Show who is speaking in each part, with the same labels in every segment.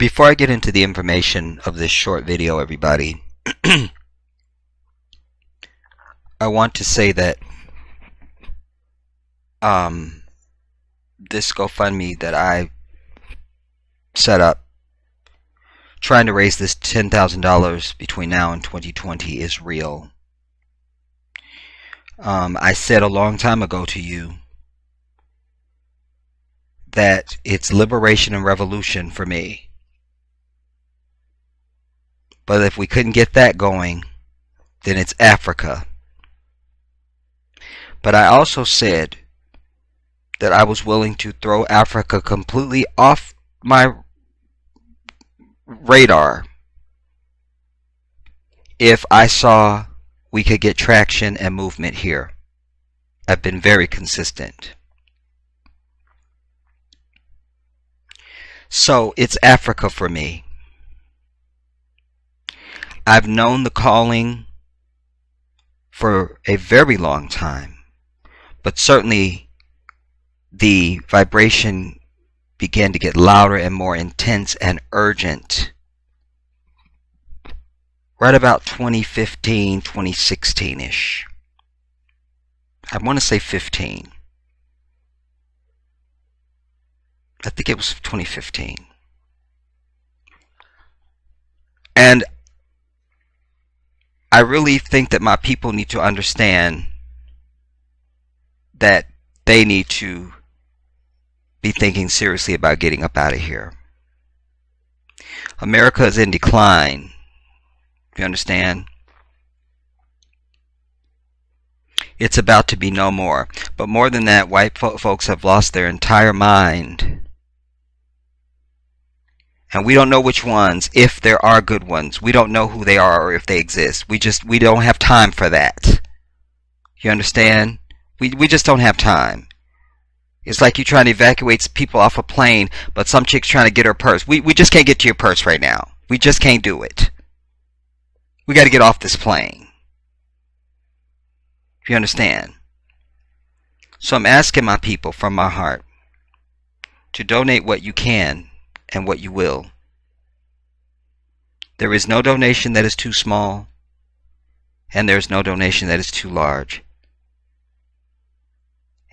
Speaker 1: Before I get into the information of this short video, everybody, I want to say that this GoFundMe that I set up trying to raise this $10,000 between now and 2020 is real. I said a long time ago to you that it's liberation and revolution for me. But if we couldn't get that going, then it's Africa. But I also said that I was willing to throw Africa completely off my radar if I saw we could get traction and movement here. I've been very consistent. So it's Africa for me. I've known the calling for a very long time, but certainly the vibration began to get louder and more intense and urgent right about 2015, 2016-ish. I want to say 15. I think it was 2015. And I really think that my people need to understand that they need to be thinking seriously about getting up out of here. America is in decline. You understand? It's about to be no more. But more than that, white folks have lost their entire mind. And we don't know which ones, if there are good ones. We don't know who they are or if they exist. We don't have time for that. You understand? We just don't have time. It's like you trying to evacuate people off a plane, but some chick's trying to get her purse. We just can't get to your purse right now. We just can't do it. We got to get off this plane. You understand? So I'm asking my people from my heart to donate what you can and what you will. There is no donation that is too small, and there is no donation that is too large.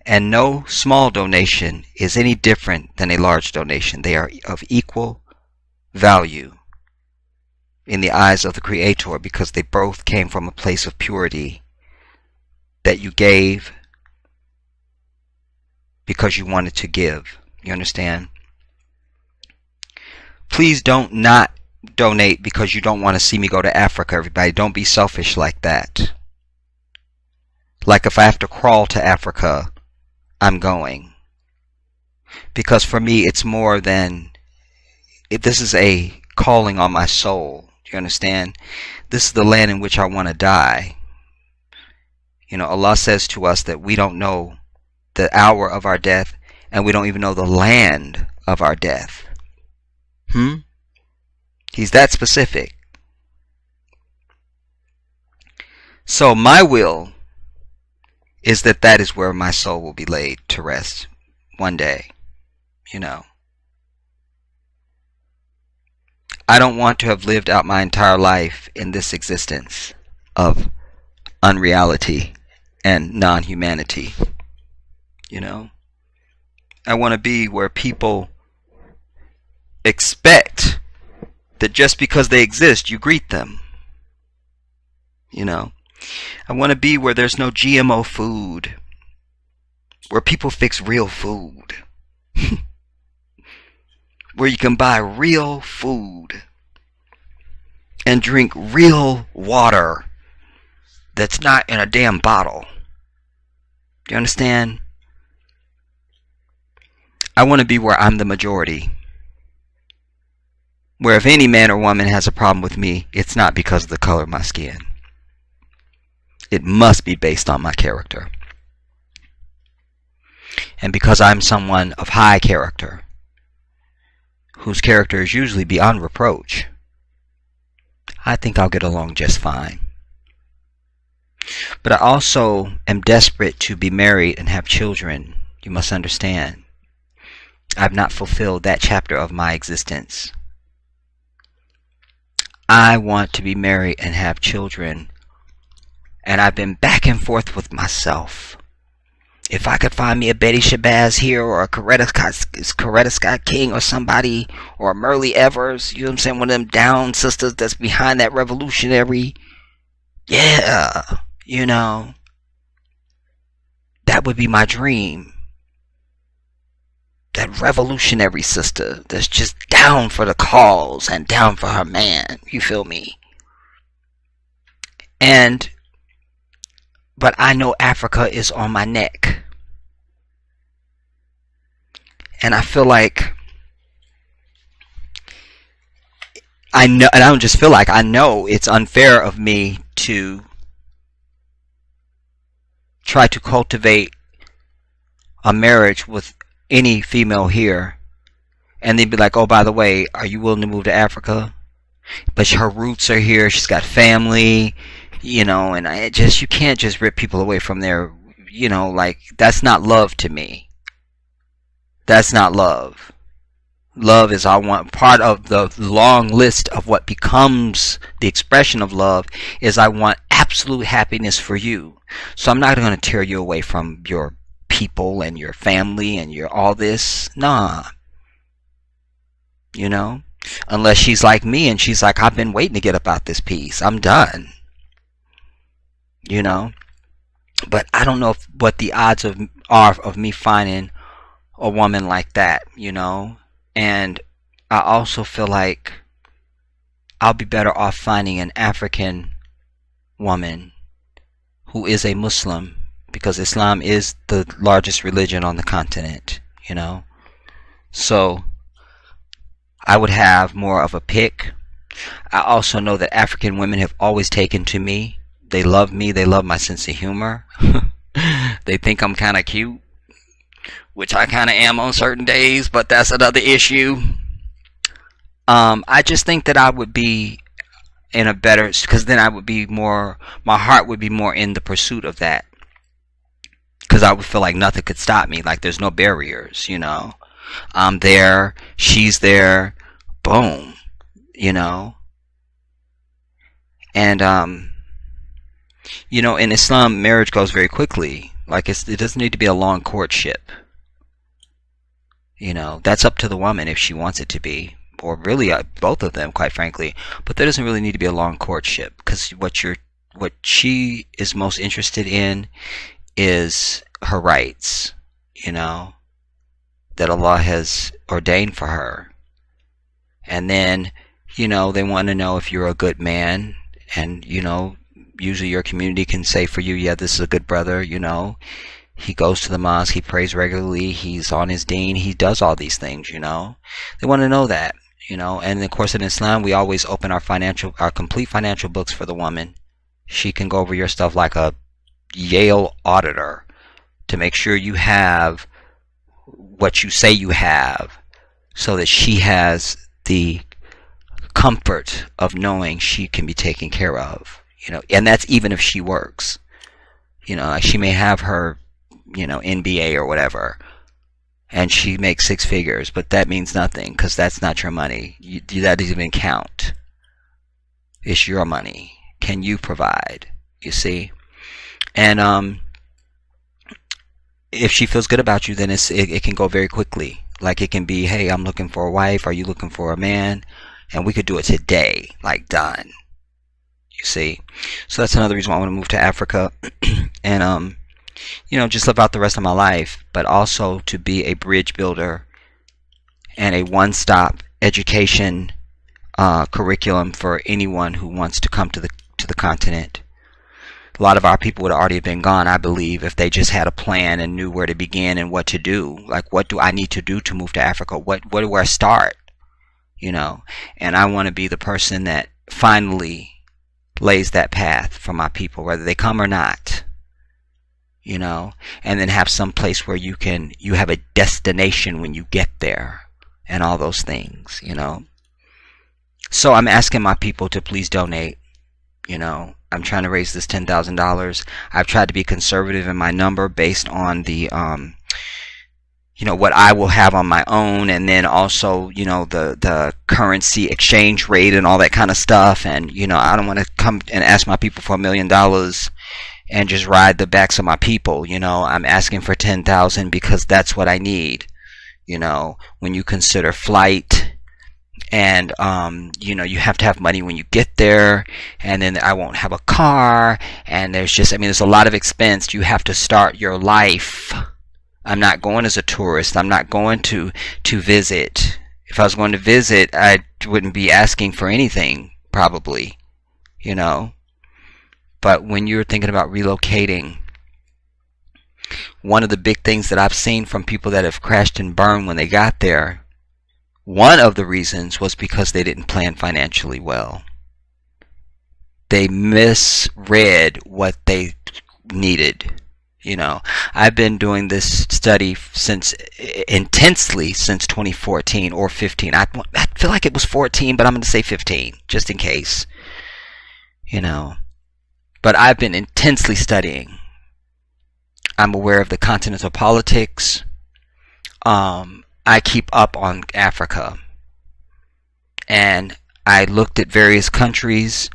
Speaker 1: And no small donation is any different than a large donation. They are of equal value in the eyes of the Creator, because they both came from a place of purity that you gave because you wanted to give. You understand? Please don't not donate because you don't want to see me go to Africa, everybody. Don't be selfish like that. Like if I have to crawl to Africa, I'm going. Because for me, it's more than... This is a calling on my soul. Do you understand? This is the land in which I want to die. You know, Allah says to us that we don't know the hour of our death, and we don't even know the land of our death. He's that specific. So my will is that that is where my soul will be laid to rest one day. You know, I don't want to have lived out my entire life in this existence of unreality and non-humanity. You know, I want to be where people expect that just because they exist, you greet them. You know, I want to be where there's no GMO food, where people fix real food, where you can buy real food and drink real water that's not in a damn bottle. Do you understand? I want to be where I'm the majority. Where if any man or woman has a problem with me, it's not because of the color of my skin. It must be based on my character. And because I'm someone of high character, whose character is usually beyond reproach, I think I'll get along just fine. But I also am desperate to be married and have children. You must understand. I've not fulfilled that chapter of my existence. I want to be married and have children. And I've been back and forth with myself. If I could find me a Betty Shabazz here, or a Coretta Scott King, or somebody, or a Merle Evers, you know what I'm saying, one of them down sisters that's behind that revolutionary, yeah, you know, that would be my dream. That revolutionary sister that's just down for the cause and down for her man, you feel me? But I know Africa is on my neck. And I feel like I know, and I don't just feel like, I know it's unfair of me to try to cultivate a marriage with any female here and then be like, oh, by the way, are you willing to move to Africa? But her roots are here, she's got family, you know, and you can't just rip people away from their, you know, like, that's not love to me. That's not love. Love is, I want, part of the long list of what becomes the expression of love is I want absolute happiness for you. So I'm not going to tear you away from your people and your family and your all this. Nah. You know? Unless she's like me and she's like, I've been waiting to get about this piece. I'm done. You know? But I don't know what the odds are of me finding a woman like that, you know? And I also feel like I'll be better off finding an African woman who is a Muslim, because Islam is the largest religion on the continent, you know? So I would have more of a pick. I also know that African women have always taken to me. They love me. They love my sense of humor. They think I'm kind of cute, which I kind of am on certain days, but that's another issue. I just think that I would be in a better, because then I would be more, my heart would be more in the pursuit of that. Because I would feel like nothing could stop me. Like there's no barriers, you know. I'm there, she's there, boom, you know. And you know, in Islam, marriage goes very quickly. Like it doesn't need to be a long courtship. You know, that's up to the woman if she wants it to be, or really both of them, quite frankly. But there doesn't really need to be a long courtship, because what she is most interested in is her rights, you know, that Allah has ordained for her. And then, you know, they want to know if you're a good man, and, you know, usually your community can say for you, yeah, this is a good brother, you know. He goes to the mosque, he prays regularly, he's on his deen, he does all these things, you know. They want to know that, you know. And of course in Islam, we always open our complete financial books for the woman. She can go over your stuff like a Yale auditor to make sure you have what you say you have, so that she has the comfort of knowing she can be taken care of, you know. And that's even if she works, you know. Like she may have her, you know, MBA or whatever, and she makes 6 figures, but that means nothing, because that's not your money. That doesn't even count. It's your money. Can you provide? You see? And if she feels good about you, then it can go very quickly. Like it can be, hey, I'm looking for a wife. Are you looking for a man? And we could do it today. Like done. You see? So that's another reason why I want to move to Africa. And you know, just live out the rest of my life, but also to be a bridge builder and a one-stop education curriculum for anyone who wants to come to the continent. A lot of our people would have already been gone, I believe, if they just had a plan and knew where to begin and what to do. Like, what do I need to do to move to Africa? Where do I start? You know, and I want to be the person that finally lays that path for my people, whether they come or not. You know, and then have some place where you have a destination when you get there and all those things, you know. So I'm asking my people to please donate. You know, I'm trying to raise this $10,000. I've tried to be conservative in my number based on the what I will have on my own, and then also, the currency exchange rate and all that kind of stuff. And, I don't want to come and ask my people for $1,000,000 and just ride the backs of my people. I'm asking for 10,000 because that's what I need. When you consider flight, and you have to have money when you get there, and then I won't have a car, and there's a lot of expense. You have to start your life. I'm not going as a tourist. I'm not going to visit. If I was going to visit, I wouldn't be asking for anything, probably, But when you're thinking about relocating, one of the big things that I've seen from people that have crashed and burned when they got there, one of the reasons was because they didn't plan financially well. They misread what they needed. I've been doing this study intensely since 2014 or 15. I feel like it was 14, but I'm going to say 15 just in case. But I've been intensely studying. I'm aware of the continental politics. I keep up on Africa. And I looked at various countries.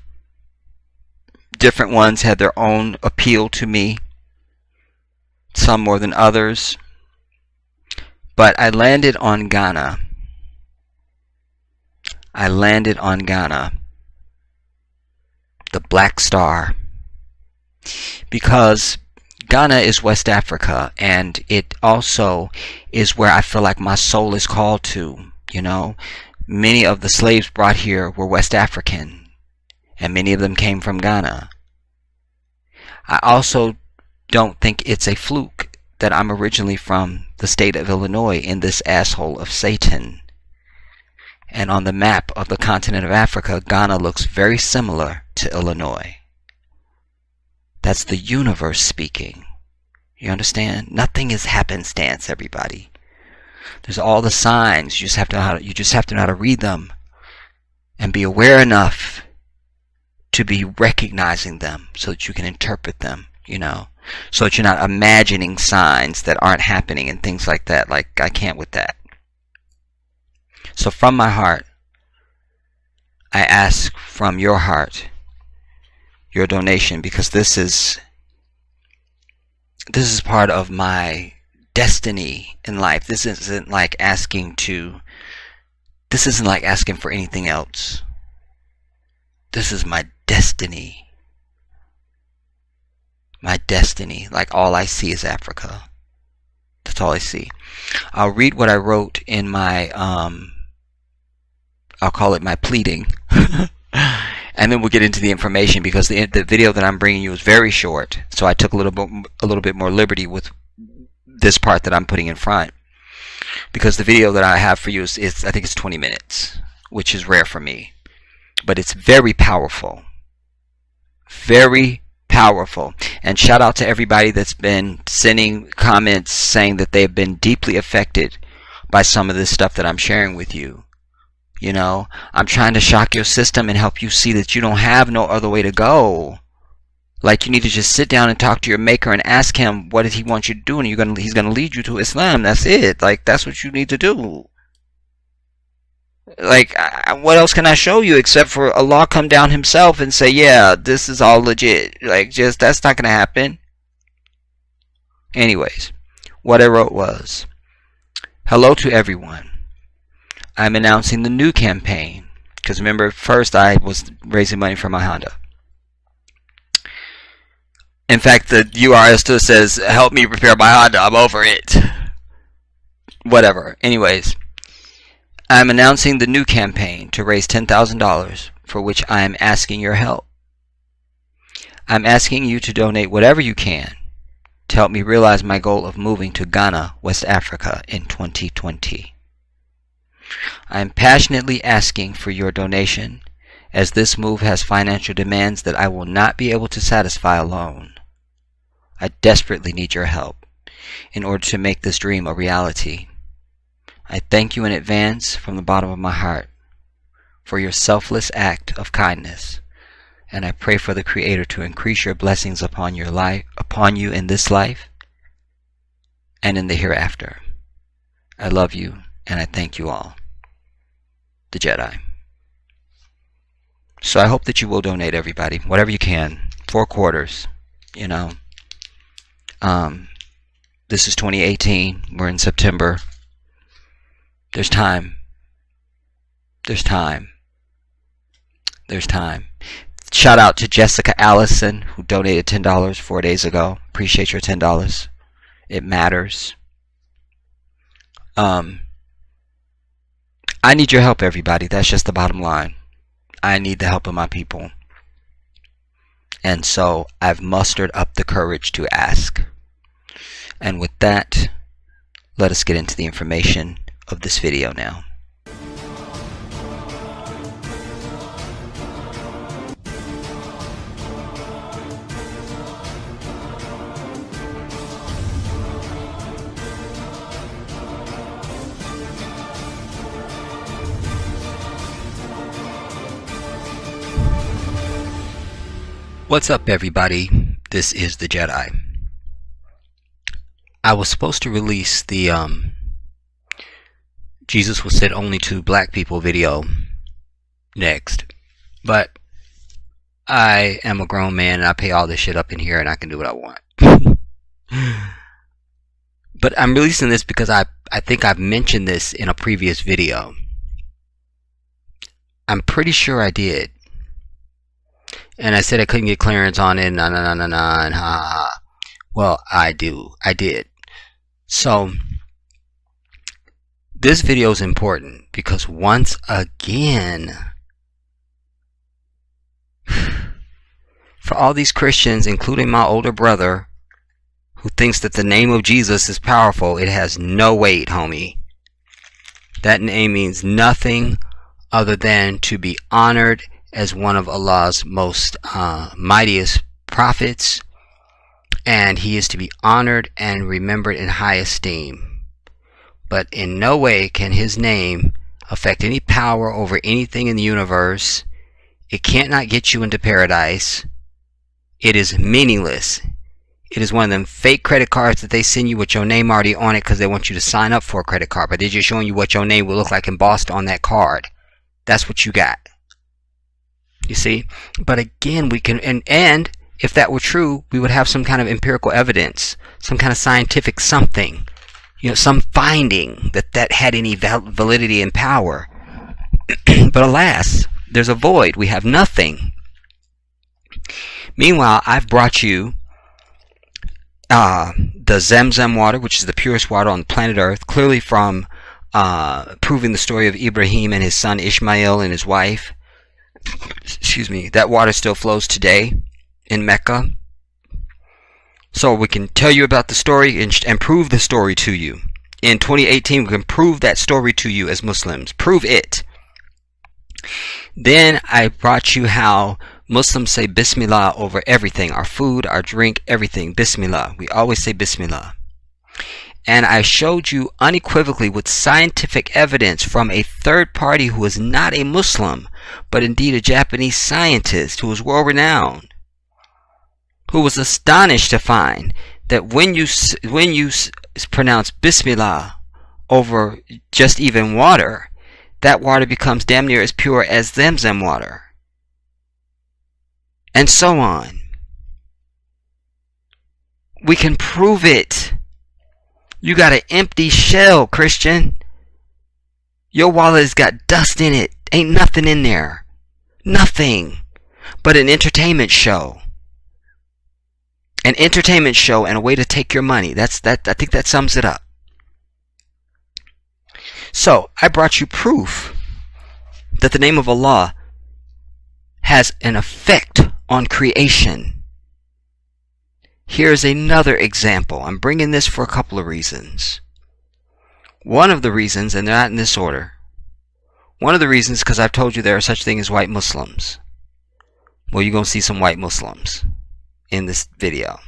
Speaker 1: Different ones had their own appeal to me. Some more than others. But I landed on Ghana. The Black Star. Because Ghana is West Africa, and it also is where I feel like my soul is called to. Many of the slaves brought here were West African, and many of them came from Ghana. I also don't think it's a fluke that I'm originally from the state of Illinois, in this asshole of Satan. And on the map of the continent of Africa, Ghana looks very similar to Illinois. That's the universe speaking. You understand? Nothing is happenstance, everybody. There's all the signs. You just have to know how to read them and be aware enough to be recognizing them so that you can interpret them, so that you're not imagining signs that aren't happening and things like that. Like, I can't with that. So from my heart, I ask from your heart your donation, because this is part of my destiny in life. This isn't like asking for anything else. This is my destiny. My destiny. Like, all I see is Africa. That's all I see. I'll read what I wrote in my I'll call it my pleading. And then we'll get into the information, because the video that I'm bringing you is very short, so I took a little bit more liberty with this part that I'm putting in front, because the video that I have for you is I think it's 20 minutes, which is rare for me, but it's very powerful, very powerful. And shout out to everybody that's been sending comments saying that they've been deeply affected by some of this stuff that I'm sharing with you. I'm trying to shock your system and help you see that you don't have no other way to go. Like, you need to just sit down and talk to your maker and ask him what does he want you to do, and he's gonna lead you to Islam. That's it. Like, that's what you need to do. Like, what else can I show you except for Allah come down himself and say, yeah, this is all legit. Like, just, that's not gonna happen. Anyways, what I wrote was, hello to everyone. I'm announcing the new campaign, because remember, first I was raising money for my Honda. In fact, the URL still says, help me repair my Honda, I'm over it. Whatever. Anyways, I'm announcing the new campaign to raise $10,000, for which I am asking your help. I'm asking you to donate whatever you can to help me realize my goal of moving to Ghana, West Africa in 2020. I am passionately asking for your donation, as this move has financial demands that I will not be able to satisfy alone. I desperately need your help in order to make this dream a reality. I thank you in advance from the bottom of my heart for your selfless act of kindness, and I pray for the Creator to increase your blessings upon you in this life and in the hereafter. I love you, and I thank you all. The Jedi. So I hope that you will donate, everybody, whatever you can. 4 quarters, you know. This is 2018. We're in September. There's time. There's time. There's time. Shout out to Jessica Allison, who donated $10 4 days ago. Appreciate your $10. It matters. I need your help, everybody. That's just the bottom line. I need the help of my people. And so I've mustered up the courage to ask. And with that, let us get into the information of this video now. What's up, everybody? This is the Jedi. I was supposed to release the Jesus was sent only to black people video next, but I am a grown man and I pay all this shit up in here and I can do what I want. But I'm releasing this because I think I've mentioned this in a previous video. I'm pretty sure I did. And I said I couldn't get clearance on it, and ha ha. Well, I did. So, this video is important because once again, for all these Christians, including my older brother, who thinks that the name of Jesus is powerful, it has no weight, homie. That name means nothing other than to be honored as one of Allah's most mightiest prophets, and he is to be honored and remembered in high esteem. But in no way can his name affect any power over anything in the universe. It can't not get you into paradise. It is meaningless. It is one of them fake credit cards that they send you with your name already on it because they want you to sign up for a credit card, but they're just showing you what your name will look like embossed on that card. That's what you got. You see? But again, we can, and if that were true, we would have some kind of empirical evidence, some kind of scientific something, you know, some finding that had any validity and power. But alas, there's a void. We have nothing. Meanwhile, I've brought you the Zamzam water, which is the purest water on planet Earth, clearly from proving the story of Ibrahim and his son Ishmael and his wife. Excuse me, that water still flows today in Mecca. So we can tell you about the story and prove the story to you. In 2018, we can prove that story to you as Muslims. Prove it. Then I brought you how Muslims say Bismillah over everything. Our food, our drink, everything. Bismillah. We always say Bismillah. And I showed you unequivocally with scientific evidence from a third party who is not a Muslim, but indeed a Japanese scientist who is world-renowned, who was astonished to find that when you pronounce Bismillah over just even water, that water becomes damn near as pure as Zamzam water. And so on. We can prove it. You got an empty shell, Christian. Your wallet has got dust in it. Ain't nothing in there. Nothing. But an entertainment show. An entertainment show and a way to take your money. I think that sums it up. So, I brought you proof that the name of Allah has an effect on creation. Here's another example. I'm bringing this for a couple of reasons. One of the reasons, and they're not in this order, one of the reasons because I've told you there are such things as white Muslims. Well, you're going to see some white Muslims in this video.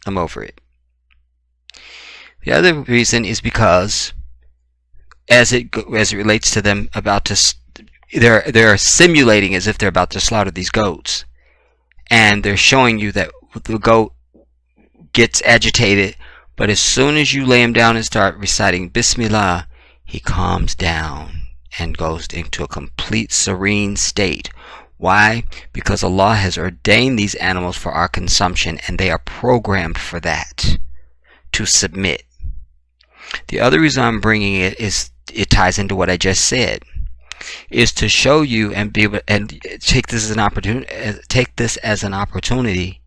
Speaker 1: I'm over it. The other reason is because as it relates to them about to, they're simulating as if they're about to slaughter these goats. And they're showing you that the goat gets agitated, but as soon as you lay him down and start reciting Bismillah, he calms down and goes into a complete serene state. Why? Because Allah has ordained these animals for our consumption, and they are programmed for that, to submit. The other reason I'm bringing it is it ties into what I just said, is to show you and be able and take this as an opportunity. Take this as an opportunity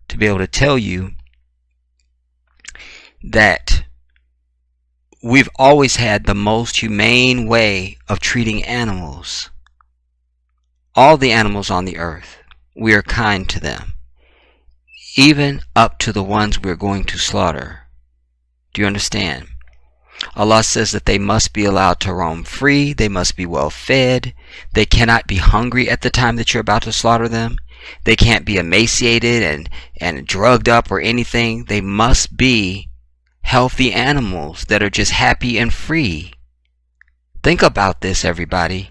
Speaker 1: to be able to tell you that we've always had the most humane way of treating animals. All the animals on the earth, we are kind to them, even up to the ones we're going to slaughter. Do you understand? Allah says that they must be allowed to roam free, they must be well fed, they cannot be hungry at the time that you're about to slaughter them, they can't be emaciated and drugged up or anything. They must be healthy animals that are just happy and free. Think about this, everybody.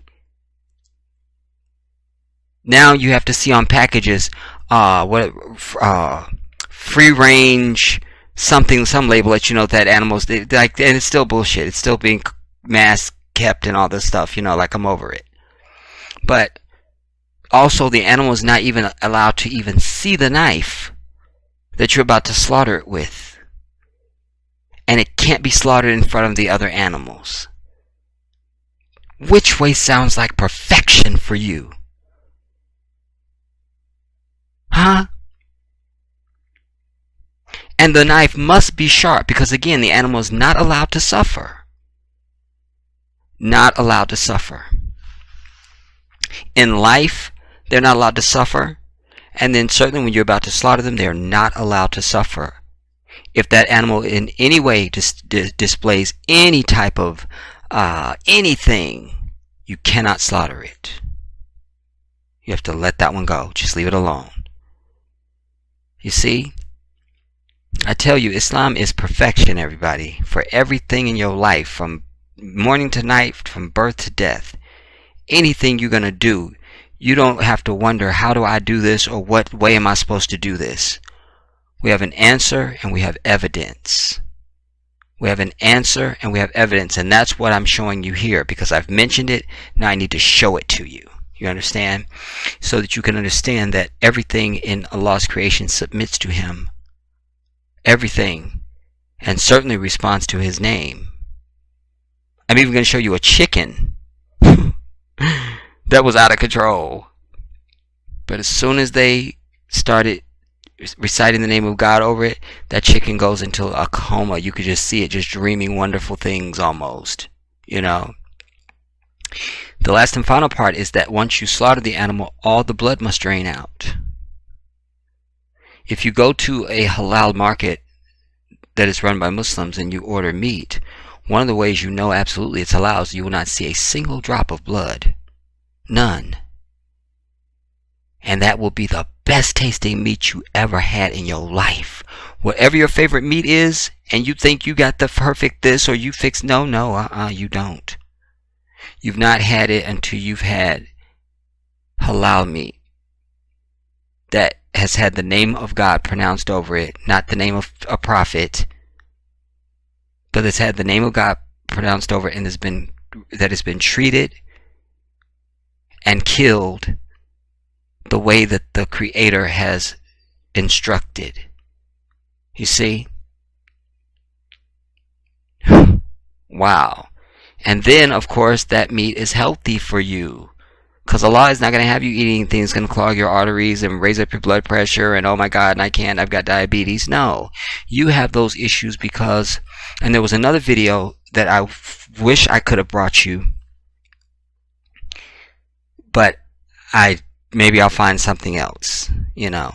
Speaker 1: Now you have to see on packages free range something, some label that you know that animals like, and it's still bullshit. It's still being mass kept and all this stuff, you know, like I'm over it. But also the animal is not even allowed to even see the knife that you're about to slaughter it with. And it can't be slaughtered in front of the other animals. Which way sounds like perfection for you? Huh? And the knife must be sharp because, again, the animal is not allowed to suffer. Not allowed to suffer. In life, they're not allowed to suffer. And then certainly when you're about to slaughter them, they're not allowed to suffer. If that animal in any way displays any type of anything, you cannot slaughter it. You have to let that one go. Just leave it alone. You see? I tell you, Islam is perfection, everybody. For everything in your life, from morning to night, from birth to death. Anything you're going to do, you don't have to wonder, how do I do this, or what way am I supposed to do this? We have an answer and we have evidence. We have an answer and we have evidence, and that's what I'm showing you here, because I've mentioned it. Now I need to show it to you. You understand? So that you can understand that everything in Allah's creation submits to Him. Everything. And certainly responds to His name. I'm even going to show you a chicken that was out of control. But as soon as they started reciting the name of God over it, that chicken goes into a coma. You could just see it, just dreaming wonderful things almost. You know. The last and final part is that once you slaughter the animal, all the blood must drain out. If you go to a halal market that is run by Muslims and you order meat, one of the ways you know absolutely it's halal is you will not see a single drop of blood. None. And that will be the best tasting meat you ever had in your life. Whatever your favorite meat is, and you think you got the perfect this or you fix, no, you don't. You've not had it until you've had halal meat that has had the name of God pronounced over it, not the name of a prophet, but it's had the name of God pronounced over it, and that has been treated and killed the way that the Creator has instructed. You see? Wow. And then, of course, that meat is healthy for you. Because Allah is not going to have you eating things going to clog your arteries and raise up your blood pressure and, oh my God, and I've got diabetes. No. You have those issues because, and there was another video that I wish I could have brought you, but maybe I'll find something else, you know,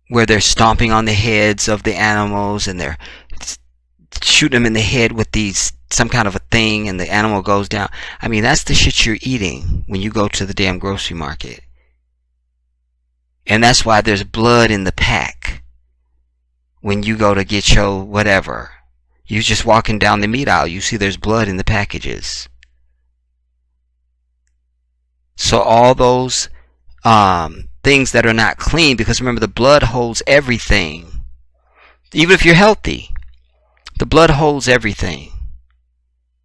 Speaker 1: where they're stomping on the heads of the animals and they're shooting them in the head with some kind of a thing, and the animal goes down. I mean, that's the shit you're eating when you go to the damn grocery market. And that's why there's blood in the pack when you go to get your whatever. You're just walking down the meat aisle, you see there's blood in the packages. So all those things that are not clean, because remember, the blood holds everything. Even if you're healthy, the blood holds everything.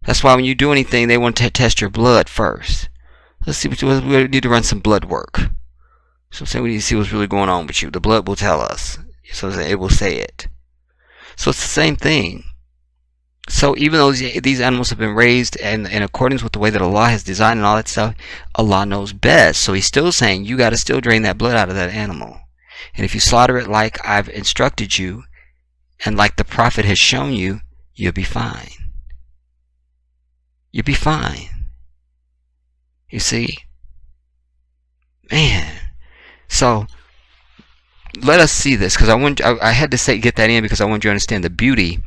Speaker 1: That's why when you do anything, they want to test your blood first. Let's see. We need to run some blood work. So I'm saying we need to see what's really going on with you. The blood will tell us. So it will say it. So it's the same thing. So even though these animals have been raised in accordance with the way that Allah has designed and all that stuff, Allah knows best. So He's still saying you got to still drain that blood out of that animal. And if you slaughter it like I've instructed you, and like the Prophet has shown you, you'll be fine. You'll be fine. You see? Man. So let us see this, because I had to get that in because I want you to understand the beauty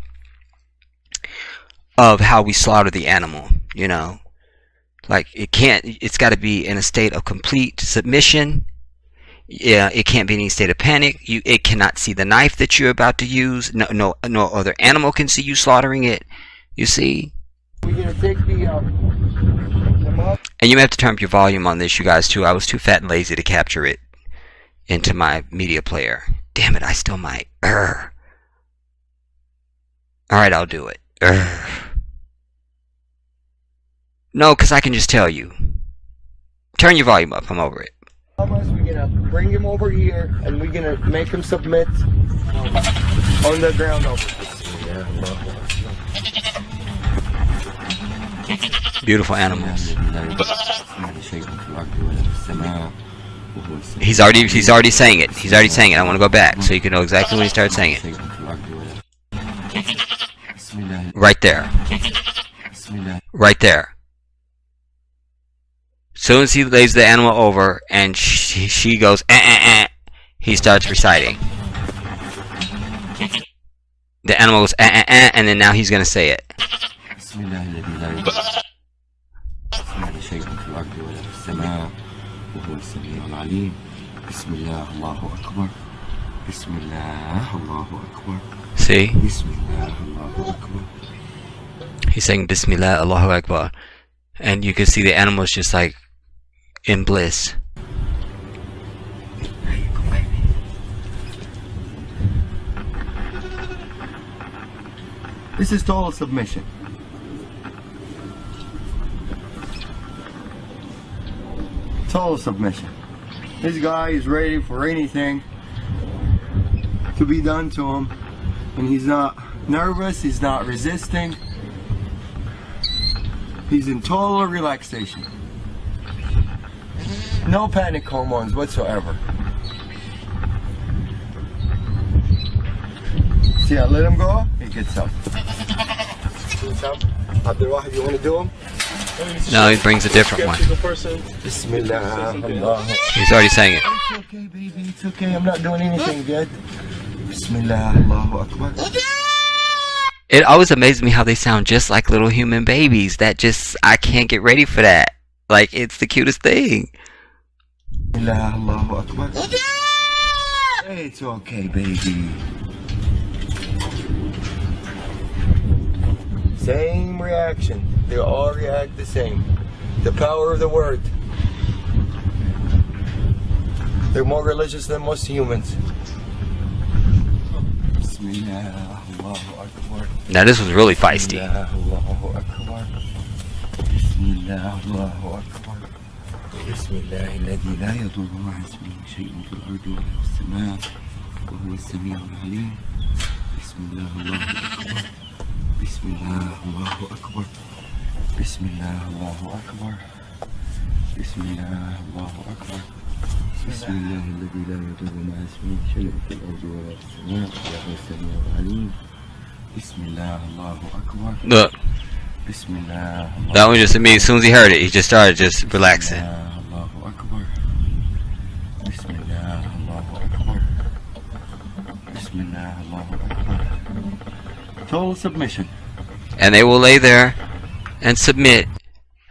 Speaker 1: of how we slaughter the animal. You know, like it's got to be in a state of complete submission. Yeah, it can't be in any state of panic. It cannot see the knife that you're about to use. No other animal can see you slaughtering it. You see?
Speaker 2: We're gonna take the
Speaker 1: and you may have to turn up your volume on this, you guys, too. I was too fat and lazy to capture it into my media player. Damn it, I still might. Alright, I'll do it. No, because I can just tell you. Turn your volume up. I'm over it.
Speaker 2: We're gonna bring him over here and we're gonna make him submit on the ground over.
Speaker 1: Beautiful animals. He's already saying it. He's already saying it. I want to go back so you can know exactly when he starts saying it. Right there. Right there. Soon as he lays the animal over and she goes, he starts reciting. The animal goes, and then now he's going to say it. See? He's saying Bismillah, Allahu Akbar. And you can see the animal's just like in bliss.
Speaker 2: This is total submission. Total submission. This guy is ready for anything to be done to him, and he's not nervous, he's not resisting. He's in total relaxation. No panic hormones whatsoever. See, I let him go, he gets up. Abdul, you want to do him?
Speaker 1: No, he brings a different one.
Speaker 2: Bismillah.
Speaker 1: He's already saying it.
Speaker 2: It's okay, baby, it's okay. I'm not doing anything yet. Bismillah, Allahu Akbar.
Speaker 1: It always amazes me how they sound just like little human babies. I can't get ready for that. Like, it's the cutest thing.
Speaker 2: Bismillah, Allahu Akbar. It's okay, baby. Same reaction. They all react the same. The power of the word. They're more religious than most humans. Bismillah, Allahu Akbar.
Speaker 1: Now this was really feisty.
Speaker 2: Bismillah, Allahu Akbar. Bismillah, Allahu Akbar. Bismillah, الذي لا يضر مع اسمه شيء في الأرض ولا في السماء وهو السميع العليم. بسم الله الله أكبر. بسم الله الله أكبر. بسم الله الله أكبر. بسم الله الله أكبر. بسم الله الذي لا يضر مع اسمه شيء في الأرض ولا في السماء وهو السميع العليم. بسم الله الله أكبر.
Speaker 1: Look,
Speaker 2: بسم الله.
Speaker 1: that one just, as soon as he heard it, he just started just relaxing.
Speaker 2: الله أكبر. بسم الله الله أكبر. بسم الله الله أكبر. Total submission.
Speaker 1: And they will lay there and submit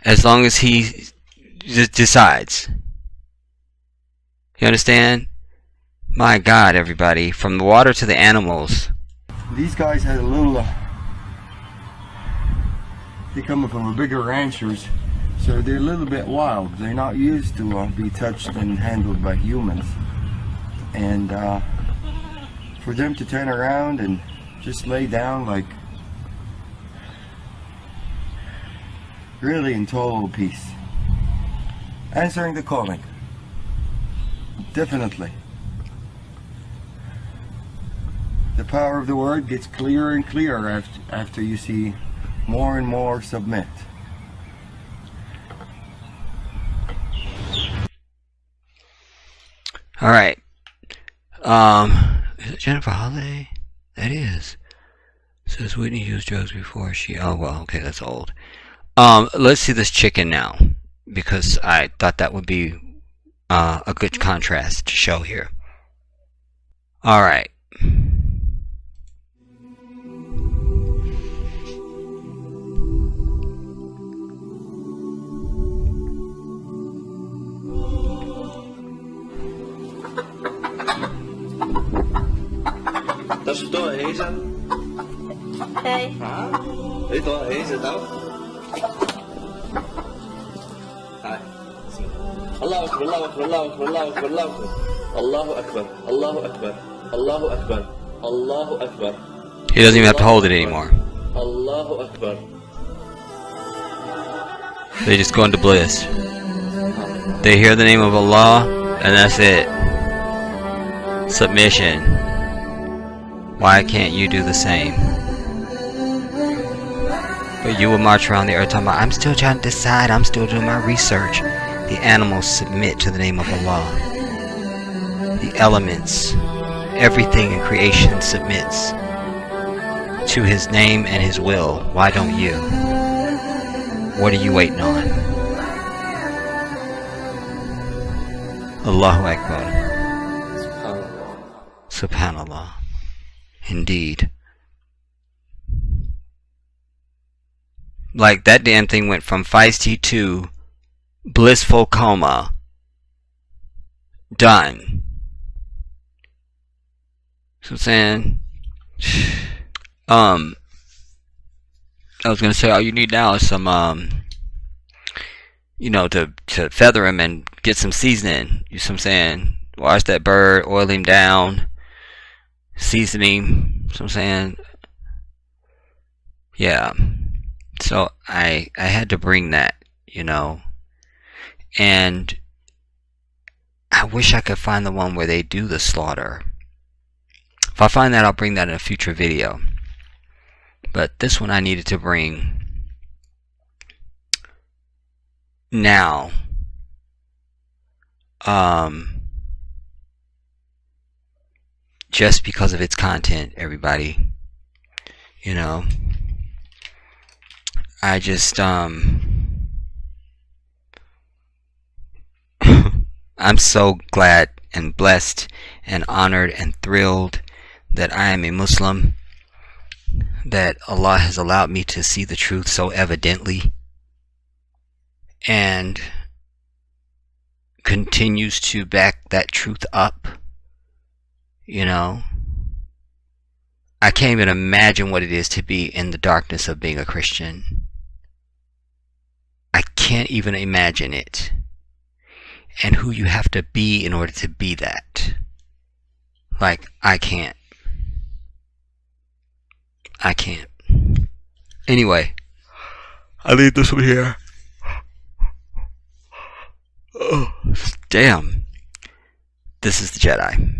Speaker 1: as long as he decides. You understand? My God, everybody. From the water to the animals.
Speaker 2: These guys had a little... they're coming from a bigger ranchers, so they're a little bit wild. They're not used to be touched and handled by humans. And for them to turn around and just lay down like really in total peace. Answering the calling. Definitely. The power of the word gets clearer and clearer after you see more and more submit.
Speaker 1: All right. Is it Jennifer Holliday? That is. Says Whitney used drugs before she. Oh well, okay, that's old. Let's see this chicken now, because I thought that would be a good contrast to show here. All right.
Speaker 3: Dat is toch hezen?
Speaker 4: Hey.
Speaker 3: Ah, weet toch hezen toch? Hi. Allahu Akbar, Allahu Akbar, Allahu Akbar, Allahu Akbar, Allahu Akbar, Allahu Akbar, Allahu Akbar, Allahu Akbar.
Speaker 1: He doesn't even have to hold it anymore.
Speaker 3: Allahu Akbar.
Speaker 1: They just go into bliss. They hear the name of Allah, and that's it. Submission. Why can't you do the same? But you will march around the earth talking about, I'm still trying to decide, I'm still doing my research. The animals submit to the name of Allah. The elements, everything in creation submits to His name and His will. Why don't you? What are you waiting on? Allahu Akbar. Subhanallah. Indeed. Like, that damn thing went from feisty to blissful coma. Done. So I'm saying, I was gonna say all you need now is some you know, to feather him and get some seasoning. You see what I'm saying? Wash that bird, oil him down, seasoning. So I'm saying, yeah. So I had to bring that, you know, and I wish I could find the one where they do the slaughter. If I find that, I'll bring that in a future video. But this one I needed to bring now. Just because of its content, everybody. You know, I just I'm so glad and blessed and honored and thrilled that I am a Muslim, that Allah has allowed me to see the truth so evidently and continues to back that truth up. You know, I can't even imagine what it is to be in the darkness of being a Christian. I can't even imagine it. And who you have to be in order to be that. Like, I can't. I can't. Anyway, I leave this one here. Oh, damn. This is the Jedi.